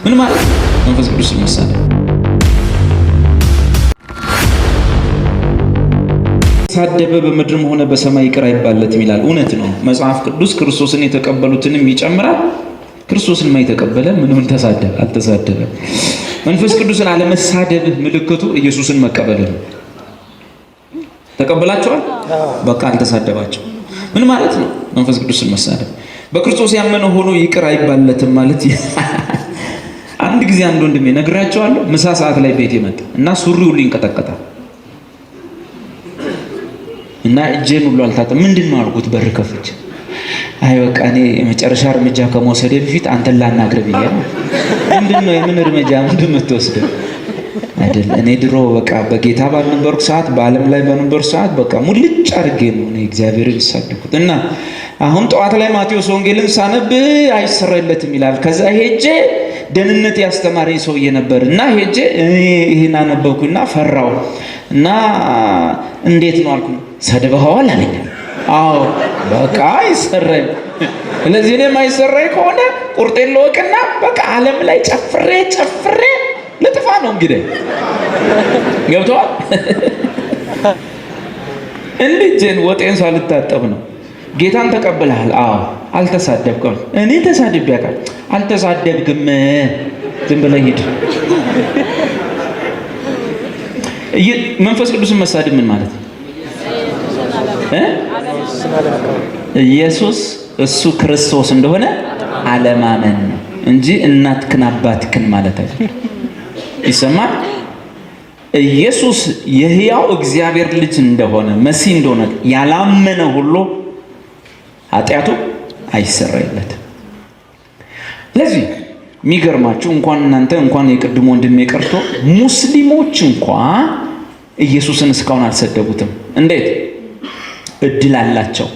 ምን ማለት መንፈስ ቅዱስን መሳደብ? ሳደበ በምድርም ሆነ በሰማይ ይቅር አይባለትም ይላል። እውነት ነው። መጽሐፍ ቅዱስ ክርስቶስን የተቀበሉትንም ይጨምራል። ክርስቶስን ማይተቀበለ ምንም ተሳደበ አልተሳደበ። መንፈስ ቅዱስን አለመሳደብ ምልክቱ ኢየሱስን መቀበል ነው። ተቀበላችኋል? በቃ አልተሳደባቸው። ምን ማለት ነው መንፈስ ቅዱስን መሳደብ? በክርስቶስ ያመነ ሆኖ ይቅር አይባለትም ማለት አንድ ጊዜ አንድ ወንድሜ ነግራቸዋለሁ። ምሳ ሰዓት ላይ ቤት መጣ እና ሱሪው ሁሉ ይንቀጠቀጣል እና እጄን ሁሉ አልታጠም። ምንድነው አልኩት በር ከፍቼ። አይ በቃ እኔ የመጨረሻ እርምጃ ከመውሰዴ በፊት አንተን ላናግር ብያለሁ። ምንድነው የምን እርምጃ እንደምትወስደው? አይደል እኔ ድሮ በቃ በጌታ ባልነበርኩ ሰዓት በዓለም ላይ በነበርኩ ሰዓት በቃ ሙልጭ አድርጌ ነው እኔ እግዚአብሔርን ሳደኩት እና አሁን ጠዋት ላይ ማቴዎስ ወንጌልን ሳነብ አይሰራይለትም ይላል። ከዛ ሄጄ ደህንነት ያስተማረኝ ሰውዬ ነበር እና ሄጄ ይሄን አነበብኩና ፈራው እና እንዴት ነው አልኩ። ሰድበኸዋል አለኝ። አዎ በቃ አይሰራይ። ስለዚህ እኔ ማይሰራይ ከሆነ ቁርጤን ልወቅና በቃ ዓለም ላይ ጨፍሬ ለጥፋ ነው እንግዲህ ገብቶሃል? እንዴት ወጤን ሳልታጠብ ነው። ጌታን ተቀብለሃል? አዎ። አልተሳደብክም? እኔ ተሳድቤ ያውቃል። አልተሳደብክም፣ ዝም ብለህ ሂድ። መንፈስ ቅዱስን መሳደብ ምን ማለት ነው? ኢየሱስ እሱ ክርስቶስ እንደሆነ አለማመን ነው እንጂ እናትክን አባትክን ማለት አይደለም። ይሰማል? ኢየሱስ የሕያው እግዚአብሔር ልጅ እንደሆነ መሲህ እንደሆነ ያላመነ ሁሉ ኃጢአቱ አይሰረይለትም። ለዚህ የሚገርማችሁ እንኳን የቅድሞ ወንድሜ ቀርቶ ሙስሊሞች እንኳን ኢየሱስን እስካሁን አልሰደቡትም። እንዴት? እድል አላቸው።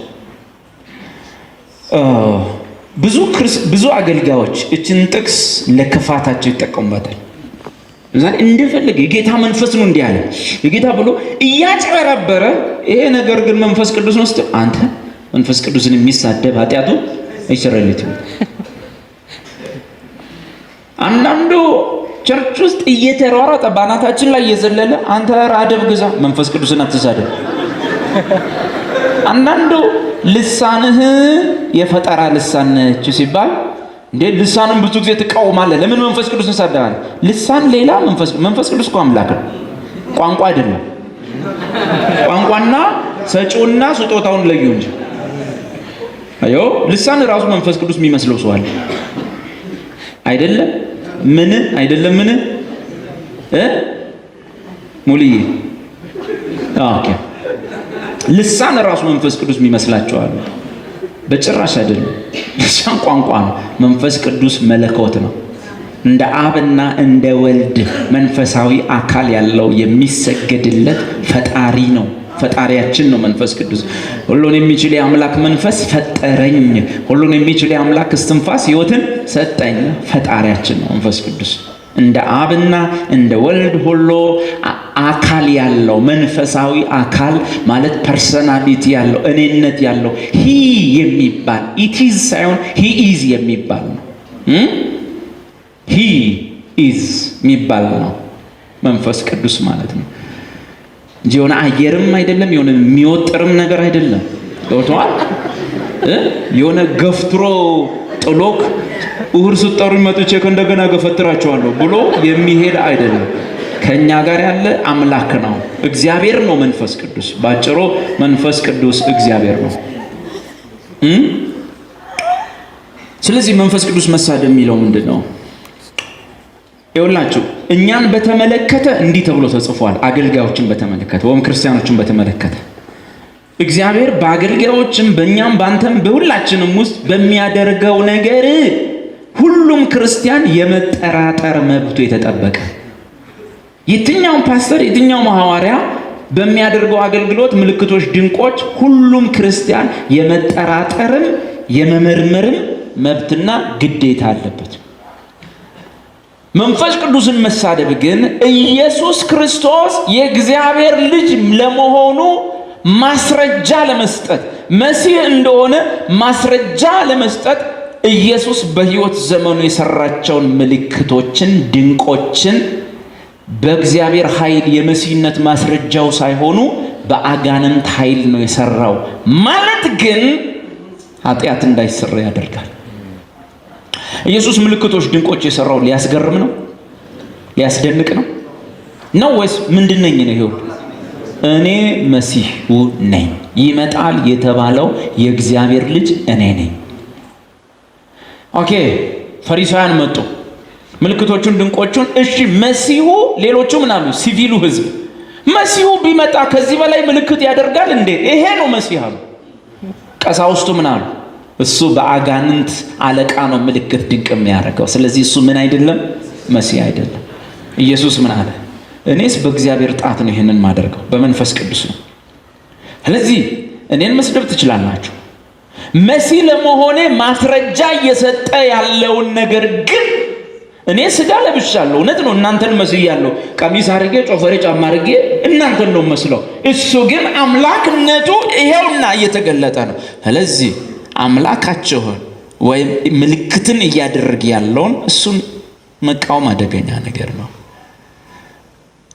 ብዙ አገልጋዮች እችን ጥቅስ ለክፋታቸው ይጠቀሙበታል። ዛሬ እንደፈለገ የጌታ መንፈስ ነው እንዲህ አለ የጌታ ብሎ እያጨበረበረ፣ ይሄ ነገር ግን መንፈስ ቅዱስ ነው ስትል አንተ መንፈስ ቅዱስን የሚሳደብ ኃጢአቱ አይሰረይለትም። አንዳንዱ ቸርች ውስጥ እየተሯሯጠ ባናታችን ላይ እየዘለለ አንተ አደብ ግዛ መንፈስ ቅዱስን አትሳደብ። አንዳንዱ ልሳንህ የፈጠራ ልሳን ነች ሲባል እንዴ ልሳንን ብዙ ጊዜ ትቃወማለህ። ለምን መንፈስ ቅዱስን ትሳደባለህ? ልሳን ሌላ መንፈስ ቅዱስ እኮ አምላክ ነው፣ ቋንቋ አይደለም። ቋንቋና ሰጪውና ስጦታውን ለዩ እንጂ አዮ ልሳን ራሱ መንፈስ ቅዱስ የሚመስለው ሰው አለ አይደለም? ምን ሙልዬ ኦኬ ልሳን ራሱ መንፈስ ቅዱስ የሚመስላቸው አሉ። በጭራሽ አይደለም። ልሳን ቋንቋ ነው። መንፈስ ቅዱስ መለኮት ነው። እንደ አብና እንደ ወልድ መንፈሳዊ አካል ያለው የሚሰገድለት ፈጣሪ ነው። ፈጣሪያችን ነው መንፈስ ቅዱስ። ሁሉን የሚችል የአምላክ መንፈስ ፈጠረኝ። ሁሉን የሚችል የአምላክ እስትንፋስ ሕይወትን ሰጠኝ። ፈጣሪያችን ነው መንፈስ ቅዱስ። እንደ አብና እንደ ወልድ ሁሉ አካል ያለው መንፈሳዊ አካል ማለት ፐርሰናሊቲ ያለው እኔነት ያለው ሂ የሚባል ኢቲዝ ሳይሆን ሂ ኢዝ የሚባል ነው። ሂ ኢዝ የሚባል ነው መንፈስ ቅዱስ ማለት ነው እንጂ የሆነ አየርም አይደለም፣ የሆነ የሚወጥርም ነገር አይደለም። ገብቶሃል? የሆነ ገፍትሮ ጥሎክ እሁድ ስትጠሩኝ መጥቼ ከእንደገና ገፈትራቸዋለሁ ብሎ የሚሄድ አይደለም። ከኛ ጋር ያለ አምላክ ነው፣ እግዚአብሔር ነው መንፈስ ቅዱስ። ባጭሩ መንፈስ ቅዱስ እግዚአብሔር ነው። ስለዚህ መንፈስ ቅዱስ መሳደብ የሚለው ምንድነው? ይኸውላችሁ እኛን በተመለከተ እንዲህ ተብሎ ተጽፏል። አገልጋዮችን በተመለከተ ወይም ክርስቲያኖችን በተመለከተ እግዚአብሔር በአገልጋዮችም በእኛም ባንተም በሁላችንም ውስጥ በሚያደርገው ነገር ሁሉም ክርስቲያን የመጠራጠር መብቱ የተጠበቀ። የትኛውም ፓስተር የትኛውም ሐዋርያ በሚያደርገው አገልግሎት ምልክቶች፣ ድንቆች ሁሉም ክርስቲያን የመጠራጠርም የመመርመርም መብትና ግዴታ አለበት። መንፈስ ቅዱስን መሳደብ ግን ኢየሱስ ክርስቶስ የእግዚአብሔር ልጅ ለመሆኑ ማስረጃ ለመስጠት መሲህ እንደሆነ ማስረጃ ለመስጠት ኢየሱስ በሕይወት ዘመኑ የሰራቸውን ምልክቶችን፣ ድንቆችን በእግዚአብሔር ኃይል የመሲህነት ማስረጃው ሳይሆኑ በአጋንንት ኃይል ነው የሰራው ማለት ግን ኃጢአት እንዳይሰራ ያደርጋል። ኢየሱስ ምልክቶች፣ ድንቆች የሰራው ሊያስገርም ነው? ሊያስደንቅ ነው ወይስ ምንድነኝ ነው? ይሄው እኔ መሲሁ ነኝ፣ ይመጣል የተባለው የእግዚአብሔር ልጅ እኔ ነኝ። ኦኬ፣ ፈሪሳውያን መጡ፣ ምልክቶቹን፣ ድንቆቹን። እሺ መሲሁ፣ ሌሎቹ ምን አሉ? ሲቪሉ ህዝብ መሲሁ ቢመጣ ከዚህ በላይ ምልክት ያደርጋል እንዴ? ይሄ ነው መሲህ አሉ። ቀሳውስቱ ምን አሉ? እሱ በአጋንንት አለቃ ነው ምልክት ድንቅ የሚያደርገው፣ ስለዚህ እሱ ምን አይደለም? መሲህ አይደለም። ኢየሱስ ምን አለ? እኔስ በእግዚአብሔር ጣት ነው ይሄንን ማደርገው፣ በመንፈስ ቅዱስ ነው። ስለዚህ እኔን መስደብ ትችላላችሁ። መሲህ ለመሆኔ ማስረጃ እየሰጠ ያለውን ነገር ግን እኔ ስጋ ለብሻለሁ፣ እውነት ነው። እናንተን መስያለሁ፣ ቀሚስ አድርጌ ጮፈሬ ጫማ አድርጌ እናንተን ነው መስለው። እሱ ግን አምላክነቱ ይሄውና እየተገለጠ ነው። ስለዚህ አምላካችሁን ወይም ምልክትን እያደረገ ያለውን እሱን መቃወም አደገኛ ነገር ነው።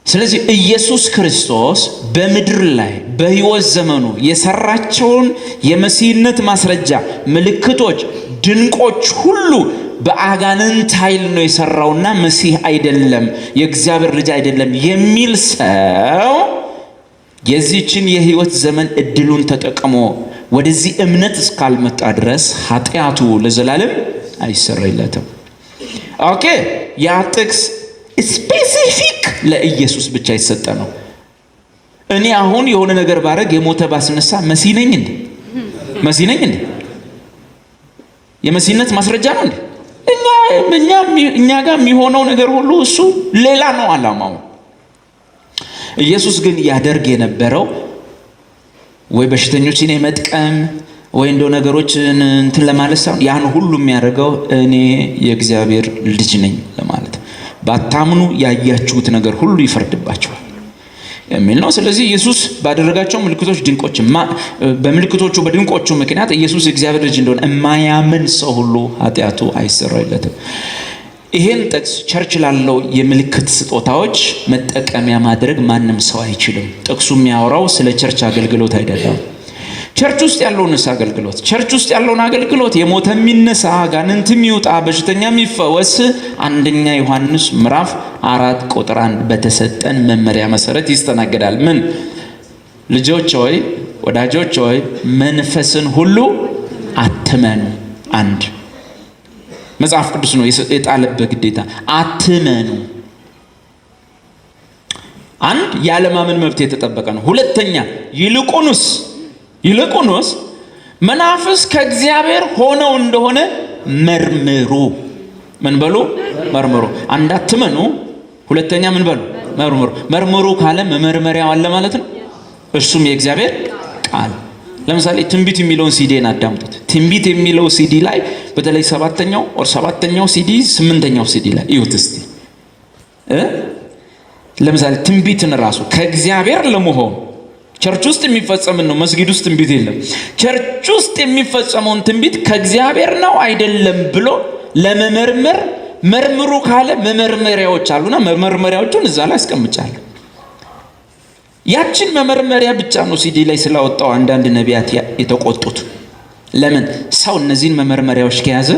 ስለዚህ ኢየሱስ ክርስቶስ በምድር ላይ በሕይወት ዘመኑ የሰራቸውን የመሲህነት ማስረጃ ምልክቶች፣ ድንቆች ሁሉ በአጋንንት ኃይል ነው የሰራውና መሲህ አይደለም፣ የእግዚአብሔር ልጅ አይደለም የሚል ሰው የዚህችን የሕይወት ዘመን እድሉን ተጠቅሞ ወደዚህ እምነት እስካልመጣ ድረስ ኃጢአቱ ለዘላለም አይሰረይለትም። ኦኬ፣ ያ ጥቅስ ስፔሲፊክ ለኢየሱስ ብቻ ይሰጠ ነው። እኔ አሁን የሆነ ነገር ባረግ የሞተ ባስነሳ መሲህ ነኝ እንዴ? መሲህ ነኝ እንዴ? የመሲህነት ማስረጃ ነው እንዴ? እኛ ጋር የሚሆነው ነገር ሁሉ እሱ ሌላ ነው ዓላማው። ኢየሱስ ግን ያደርግ የነበረው ወይ በሽተኞችን የመጥቀም ወይ እንደው ነገሮችን እንትን ለማለት ሳይሆን ያን ሁሉ የሚያደርገው እኔ የእግዚአብሔር ልጅ ነኝ ለማለት፣ ባታምኑ ያያችሁት ነገር ሁሉ ይፈርድባችኋል የሚል ነው። ስለዚህ ኢየሱስ ባደረጋቸው ምልክቶች፣ ድንቆች በምልክቶቹ በድንቆቹ ምክንያት ኢየሱስ የእግዚአብሔር ልጅ እንደሆነ የማያምን ሰው ሁሉ ኃጢአቱ አይሰረይለትም። ይሄን ጥቅስ ቸርች ላለው የምልክት ስጦታዎች መጠቀሚያ ማድረግ ማንም ሰው አይችልም። ጥቅሱ የሚያወራው ስለ ቸርች አገልግሎት አይደለም። ቸርች ውስጥ ያለውንስ አገልግሎት፣ ቸርች ውስጥ ያለውን አገልግሎት የሞተ የሚነሳ፣ አጋንንት የሚወጣ፣ በሽተኛ የሚፈወስ አንደኛ ዮሐንስ ምዕራፍ 4 ቁጥር 1 በተሰጠን መመሪያ መሰረት ይስተናገዳል። ምን? ልጆች ሆይ፣ ወዳጆች ሆይ መንፈስን ሁሉ አትመኑ። አንድ መጽሐፍ ቅዱስ ነው የጣለበት ግዴታ፣ አትመኑ። አንድ ያለማመን መብት የተጠበቀ ነው። ሁለተኛ ይልቁንስ መናፍስ ከእግዚአብሔር ሆነው እንደሆነ መርምሩ። ምን በሉ? መርምሩ። አንድ አትመኑ፣ ሁለተኛ ምን በሉ? መርምሩ። መርምሩ ካለ መመርመሪያው አለ ማለት ነው። እርሱም የእግዚአብሔር ቃል። ለምሳሌ ትንቢት የሚለውን ሲዲን አዳምጡት። ትንቢት የሚለው ሲዲ ላይ በተለይ ሰባተኛው ሲዲ 8ኛው ሲዲ ላይ እዩት እስቲ። ለምሳሌ ትንቢትን ራሱ ከእግዚአብሔር ለመሆኑ ቸርች ውስጥ የሚፈጸምን ነው። መስጊድ ውስጥ ትንቢት የለም። ቸርች ውስጥ የሚፈጸመውን ትንቢት ከእግዚአብሔር ነው አይደለም ብሎ ለመመርመር መርምሩ ካለ መመርመሪያዎች አሉና መመርመሪያዎቹን እዛ ላይ አስቀምጫለሁ። ያችን መመርመሪያ ብቻ ነው ሲዲ ላይ ስላወጣው አንዳንድ ነቢያት የተቆጡት። ለምን? ሰው እነዚህን መመርመሪያዎች ከያዘ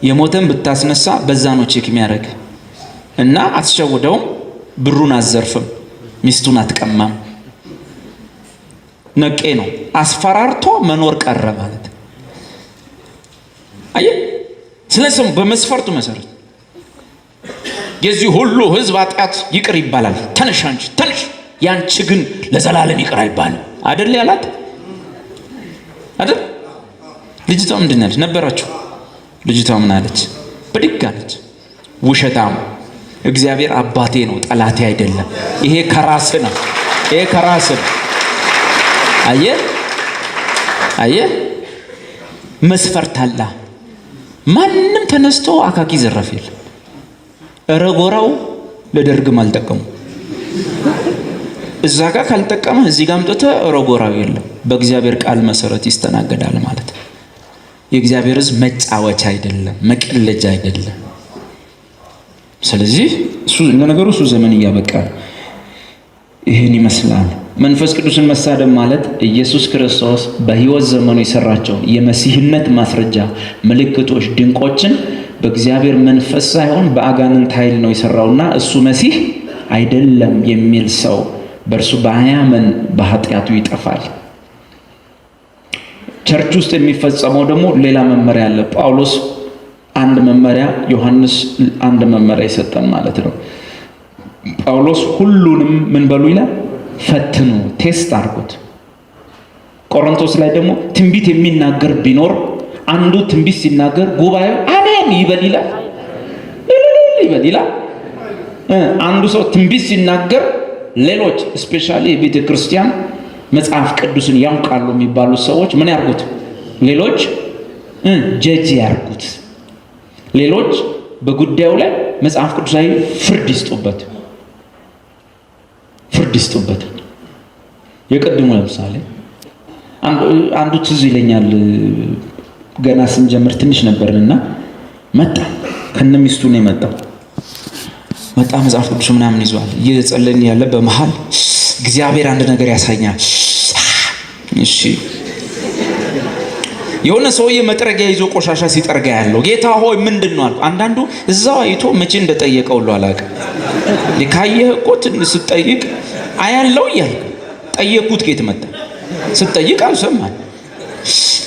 የሞተን ብታስነሳ በዛ ነው ቼክ የሚያደርግ እና አትሸውደውም፣ ብሩን አትዘርፍም፣ ሚስቱን አትቀማም። ነቄ ነው። አስፈራርቶ መኖር ቀረ ማለት አየህ። ስለዚህ በመስፈርቱ መሰረት የዚህ ሁሉ ህዝብ ኃጢአት ይቅር ይባላል። ተነሽ አንቺ ተነሽ፣ ያንቺ ግን ለዘላለም ይቅር አይባልም አይደል ያላት አይደል? ልጅቷ ምንድን አለች ነበራችሁ? ልጅቷ ምን አለች? ብድግ አለች። ውሸታም፣ እግዚአብሔር አባቴ ነው ጠላቴ አይደለም። ይሄ ከራስ ነው። ይሄ ከራስ ነው። አየህ መስፈርት አለ። ማንም ተነስቶ አካኪ ዘረፍ የለም። ረጎራው ለደርግም አልጠቀሙ። እዛ ጋር ካልጠቀመ እዚህ ጋር አምጥተህ ረጎራው የለም። በእግዚአብሔር ቃል መሰረት ይስተናገዳል ማለት ነው። የእግዚአብሔር ሕዝብ መጫወቻ አይደለም፣ መቀለጃ አይደለም። ስለዚህ ለነገሩ እሱ ዘመን እያበቃ ይህን ይመስላል። መንፈስ ቅዱስን መሳደብ ማለት ኢየሱስ ክርስቶስ በሕይወት ዘመኑ የሰራቸው የመሲህነት ማስረጃ ምልክቶች፣ ድንቆችን በእግዚአብሔር መንፈስ ሳይሆን በአጋንንት ኃይል ነው የሰራውና እሱ መሲህ አይደለም የሚል ሰው በእርሱ ባያምን በኃጢአቱ ይጠፋል። ቸርች ውስጥ የሚፈጸመው ደግሞ ሌላ መመሪያ አለ። ጳውሎስ አንድ መመሪያ፣ ዮሐንስ አንድ መመሪያ ይሰጠን ማለት ነው። ጳውሎስ ሁሉንም ምን በሉ ይላል? ፈትኑ፣ ቴስት አድርጉት። ቆሮንቶስ ላይ ደግሞ ትንቢት የሚናገር ቢኖር አንዱ ትንቢት ሲናገር ጉባኤው አሜን ይበል ይላል፣ ይበል ይላል። አንዱ ሰው ትንቢት ሲናገር ሌሎች ስፔሻሊ የቤተ ክርስቲያን መጽሐፍ ቅዱስን ያውቃሉ የሚባሉ ሰዎች ምን ያርጉት? ሌሎች ጀጅ ያርጉት። ሌሎች በጉዳዩ ላይ መጽሐፍ ቅዱሳዊ ፍርድ ይስጡበት፣ ፍርድ ይስጡበት። የቀድሞ ለምሳሌ አንዱ ትዝ ይለኛል። ገና ስንጀምር ትንሽ ነበርንና መጣ፣ ከነሚስቱ ነው የመጣው። መጣ መጽሐፍ ቅዱስ ምናምን ይዟል። እየጸለይን ያለ በመሃል እግዚአብሔር አንድ ነገር ያሳኛል። እሺ የሆነ ሰውዬ መጥረጊያ ይዞ ቆሻሻ ሲጠርጋ ያለው ጌታ ሆይ ምንድን ነው አልኩ። አንዳንዱ እዛው አይቶ መቼ እንደጠየቀው ሁሉ አላውቅም። ካየህ እኮ ስትጠይቅ አያለው እያልኩ ጠየቅኩት። ጌት መጣ ስትጠይቅ አልሰማም።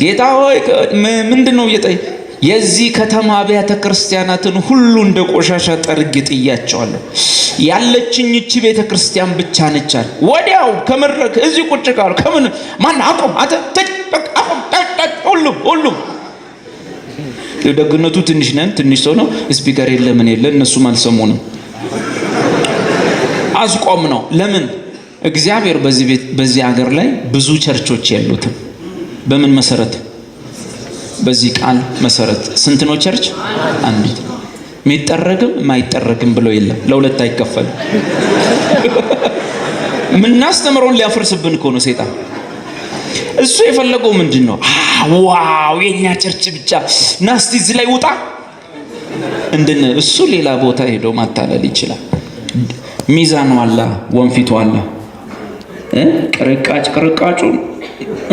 ጌታ ሆይ ምንድን ነው እየጠየቅ? የዚህ ከተማ አብያተ ክርስቲያናትን ሁሉ እንደ ቆሻሻ ጠርጌ ጥያቸዋለሁ። ያለችኝ እቺ ቤተ ክርስቲያን ብቻ ነች አለ። ወዲያው ከመድረክ እዚህ ቁጭ ቃል ከምን ማን አቆም ሁሉም ደግነቱ ትንሽ ነን፣ ትንሽ ሰው ነው። ስፒከር የለ ምን የለ፣ እነሱም አልሰሙንም። አስቆም ነው። ለምን? እግዚአብሔር በዚህ ሀገር ላይ ብዙ ቸርቾች የሉትም። በምን መሰረት? በዚህ ቃል መሰረት። ስንት ነው ቸርች? አንዲት። የሚጠረግም የማይጠረግም ብሎ የለም። ለሁለት አይከፈልም። ምናስተምረውን ሊያፈርስብን እኮ ነው ሰይጣን። እሱ የፈለገው ምንድን ነው? ዋው የኛ ቸርች ብቻ ናስቲ እዚህ ላይ ውጣ እንድን። እሱ ሌላ ቦታ ሄዶ ማታለል ይችላል። ሚዛኑ አለ፣ ወንፊቱ አለ። ቅርቃጩን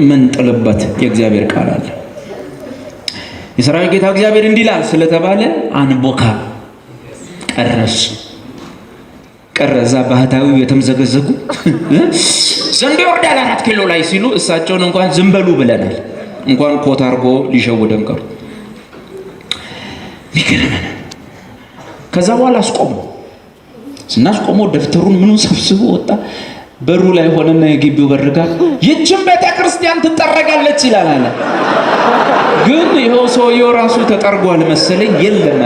ምን ጥልበት የእግዚአብሔር ቃል አለ። የሰራዊት ጌታ እግዚአብሔር እንዲህ ይላል ስለተባለ አንቦካ ቀረዛ ባህታዊው የተመዘገዘጉ ዘንዶ ይወርዳል 4 ኪሎ ላይ ሲሉ እሳቸውን እንኳን ዝም በሉ ብለናል። እንኳን ኮት አርጎ ሊሸውደን ቀሩ። ይገርመናል። ከዛ በኋላ ስናስቆመው ደፍተሩን ምኑን ሰብስቦ ወጣ። በሩ ላይ ሆነና የግቢው በርጋ ይህችን ቤተ ክርስቲያን ትጠረጋለች ይላል አለ። ግን ይኸው ሰውየው ራሱ ተጠርጓል መሰለኝ። የለም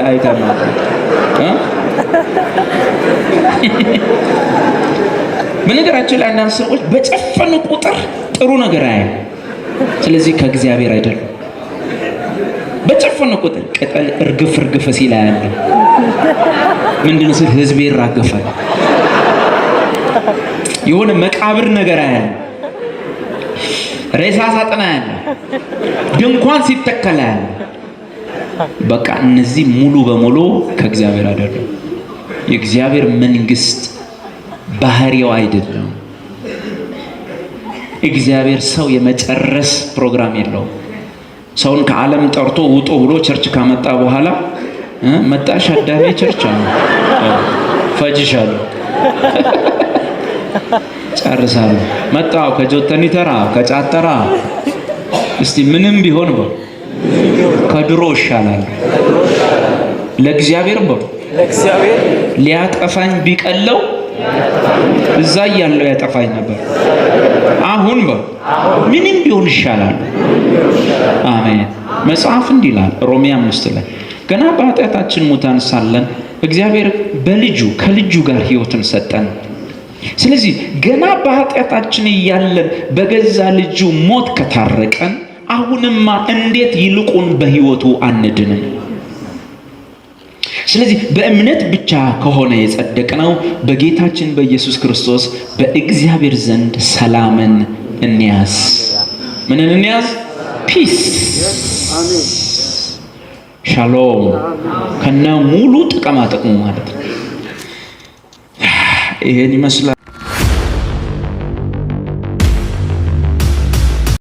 አይተማ በነገራችን ላይ አንዳንድ ሰዎች በጨፈኑ ቁጥር ጥሩ ነገር አያዩ። ስለዚህ ከእግዚአብሔር አይደለም። በጨፈኑ ቁጥር ቅጠል እርግፍ ሲል አያለ። ምንድን ሲል ህዝቤ ይራገፋል። የሆነ መቃብር ነገር አያለ። ሬሳ ሳጥን አያለ። ድንኳን ሲተከል አያለ። በቃ እነዚህ ሙሉ በሙሉ ከእግዚአብሔር አይደለም። የእግዚአብሔር መንግስት ባህሪው አይደለም። እግዚአብሔር ሰው የመጨረስ ፕሮግራም የለውም። ሰውን ከዓለም ጠርቶ ውጦ ብሎ ቸርች ካመጣ በኋላ መጣሽ አዳሜ ቸርች አለ ፈጅሻለሁ ጨርሳለሁ መጣው ከጆተኒ ተራ ከጫተራ እስቲ ምንም ቢሆን በው ከድሮ ይሻላል። ለእግዚአብሔር በው ሊያጠፋኝ ቢቀለው እዛ ያለው ያጠፋኝ ነበር። አሁን በው ምንም ቢሆን ይሻላል። አሜን። መጽሐፍ እንዲህ ይላል ሮሜ 5 ላይ ገና በኃጢአታችን ሙታን ሳለን እግዚአብሔር ከልጁ ጋር ሕይወትን ሰጠን። ስለዚህ ገና በኃጢአታችን እያለን በገዛ ልጁ ሞት ከታረቀን አሁንማ እንዴት ይልቁን በሕይወቱ አንድንም። ስለዚህ በእምነት ብቻ ከሆነ የጸደቅነው በጌታችን በኢየሱስ ክርስቶስ በእግዚአብሔር ዘንድ ሰላምን እንያዝ። ምንን እንያዝ? ፒስ ሻሎም ከነ ሙሉ ጥቅማ ጥቅሙ ማለት ነው። ይሄን ይመስላል።